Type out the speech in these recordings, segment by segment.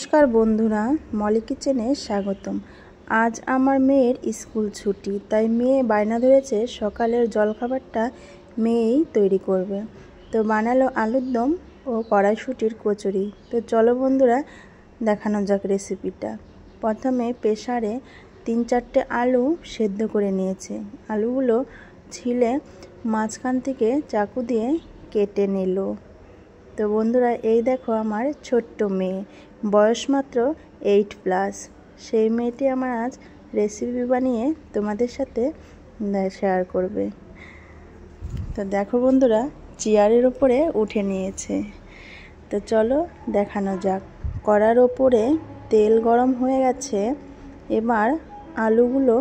নমস্কার বন্ধুরা, মলি কিচেনে স্বাগতম। আজ আমার মেয়ের স্কুল ছুটি, তাই মেয়ে বায়না ধরেছে সকালের জলখাবারটা মেয়েই তৈরি করবে। তো বানালো আলুর দম ও কড়াইশুঁটির কচুরি। তো চলো বন্ধুরা, দেখানো যাক রেসিপিটা। প্রথমে প্রেসারে 3-4টে আলু সেদ্ধ করে নিয়েছে। আলুগুলো ছিলে মাঝখান থেকে চাকু দিয়ে কেটে নিল। তো বন্ধুরা, এই দেখো আমার ছোট্ট মেয়ে, বয়স মাত্র 8+। সেই মেয়েটি আমার আজ রেসিপি বানিয়ে তোমাদের সাথে শেয়ার করবে। তো দেখো বন্ধুরা, চেয়ারের ওপরে উঠে নিয়েছে। তো চলো দেখানো যাক। কড়ার ওপরে তেল গরম হয়ে গেছে, এবার আলুগুলো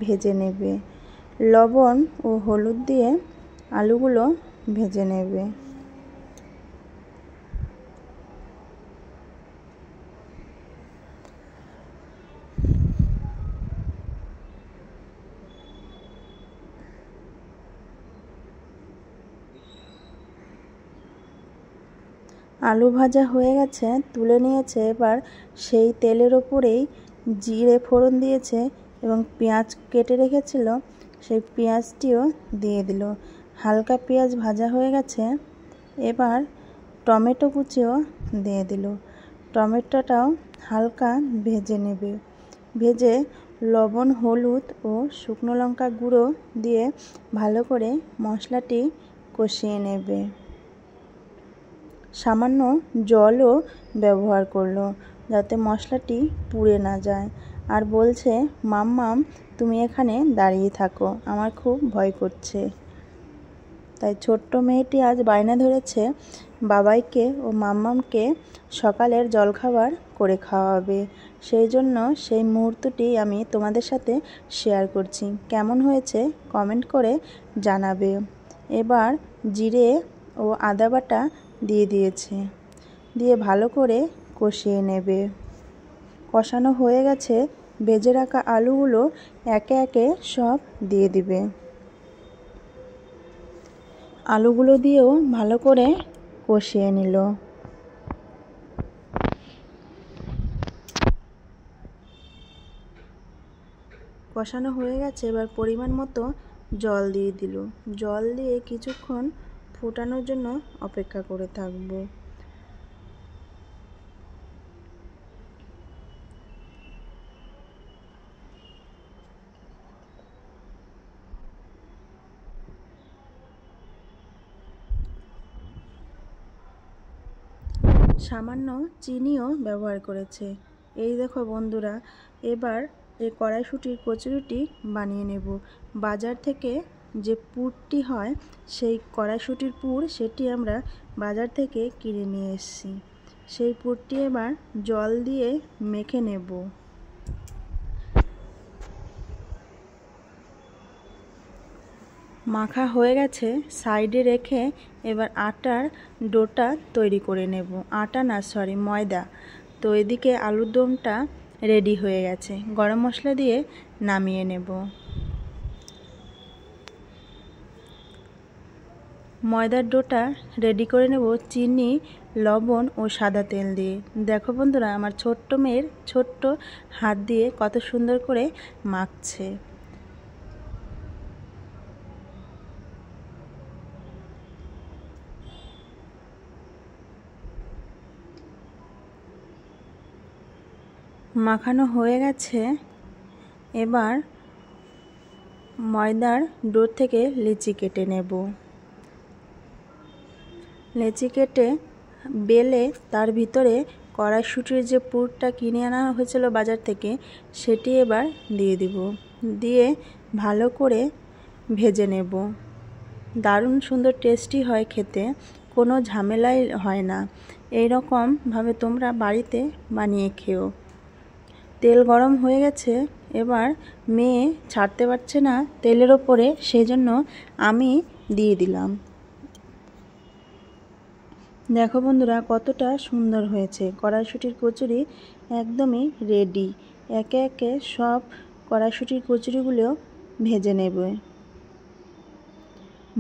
ভেজে নেবে। লবণ ও হলুদ দিয়ে আলুগুলো ভেজে নেবে। আলু ভাজা হয়ে গেছে, তুলে নিয়েছে। এবার সেই তেলের ওপরেই জিরে ফোড়ন দিয়েছে এবং পেঁয়াজ কেটে রেখেছিল, সেই পেঁয়াজটিও দিয়ে দিল। হালকা পেঁয়াজ ভাজা হয়ে গেছে, এবার টমেটো কুচিও দিয়ে দিল। টমেটোটাও হালকা ভেজে নেবে। ভেজে লবণ, হলুদ ও শুকনো লঙ্কা গুঁড়ো দিয়ে ভালো করে মশলাটি কষিয়ে নেবে। সামান্য জলও ব্যবহার করলো যাতে মশলাটি পুড়ে না যায়। আর বলছে, মাম্মাম তুমি এখানে দাঁড়িয়ে থাকো, আমার খুব ভয় করছে। তাই ছোট্ট মেয়েটি আজ বায়না ধরেছে বাবাইকে ও মাম্মামকে সকালের জলখাবার করে খাওয়াবে। সেই জন্য সেই মুহূর্তটি আমি তোমাদের সাথে শেয়ার করছি। কেমন হয়েছে কমেন্ট করে জানাবে। এবার জিরে ও আদা বাটা দিয়ে দিয়েছে, দিয়ে ভালো করে কষিয়ে নেবে। কষানো হয়ে গেছে, ভেজে রাখা আলুগুলো একে একে সব দিয়ে দিবে। আলুগুলো দিয়েও ভালো করে কষিয়ে নিল। কষানো হয়ে গেছে, এবার পরিমাণ মতো জল দিয়ে দিল। জল দিয়ে কিছুক্ষণ ফোটানোর জন্য অপেক্ষা করে থাকবো। সামান্য চিনিও ব্যবহার করেছে। এই দেখো বন্ধুরা, এবার এই কড়াইশুঁটির কচুরিটি বানিয়ে নেব। বাজার থেকে যে পুরটি হয়, সেই কড়াইশুঁটির পুর, সেটি আমরা বাজার থেকে কিনে নিয়ে এসেছি। সেই পুরটি এবার জল দিয়ে মেখে নেব। মাখা হয়ে গেছে, সাইডে রেখে এবার আটার ডোটা তৈরি করে নেব। আটা না, সরি, ময়দা। তো এদিকে আলুর দমটা রেডি হয়ে গেছে, গরম মশলা দিয়ে নামিয়ে নেব। ময়দার ডোটা রেডি করে নেব চিনি, লবণ ও সাদা তেল দিয়ে। দেখো বন্ধুরা, আমার ছোট্ট মেয়ের ছোট্ট হাত দিয়ে কত সুন্দর করে মাখছে। মাখানো হয়ে গেছে, এবার ময়দার ডো থেকে লিচি কেটে নেব। লিচি কেটে বেলে তার ভিতরে কড়াইশুঁটির যে পুরটা কিনে আনা হয়েছিল বাজার থেকে, সেটি এবার দিয়ে দিব। দিয়ে ভালো করে ভেজে নেব। দারুণ সুন্দর টেস্টি হয় খেতে, কোনো ঝামেলাই হয় না। এই রকমভাবে তোমরা বাড়িতে বানিয়ে খেও। তেল গরম হয়ে গেছে, এবার মেয়ে ছাড়তে পারছে না তেলের ওপরে, সেই জন্য আমি দিয়ে দিলাম। দেখো বন্ধুরা, কতটা সুন্দর হয়েছে। কড়াইশুঁটির কচুরি একদমই রেডি। একে একে সব কড়াইশুঁটির কচুরিগুলো ভেজে নেবে।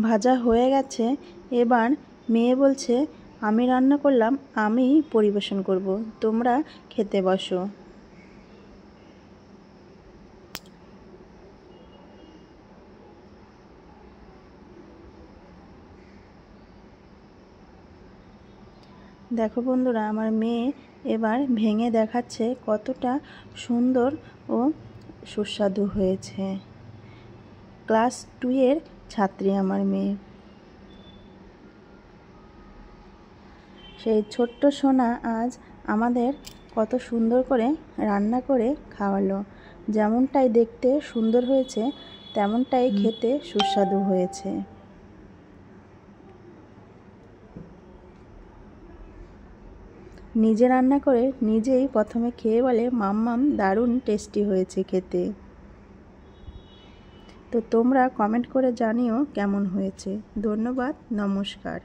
ভাজা হয়ে গেছে, এবার মেয়ে বলছে, আমি রান্না করলাম, আমিই পরিবেশন করব, তোমরা খেতে বসো। দেখো বন্ধুরা, আমার মেয়ে এবার ভেঙে দেখাচ্ছে কতটা সুন্দর ও সুস্বাদু হয়েছে। ক্লাস 2 এর ছাত্রী আমার মেয়ে। সেই ছোট্ট সোনা আজ আমাদের কত সুন্দর করে রান্না করে খাওয়ালো। যেমনটাই দেখতে সুন্দর হয়েছে, তেমনটাই খেতে সুস্বাদু হয়েছে। নিজে রান্না করে নিজেই প্রথমে খেয়ে বলে, মাম্মাম দারুণ টেস্টি হয়েছে খেতে। তো তোমরা কমেন্ট করে জানিও কেমন হয়েছে। ধন্যবাদ, নমস্কার।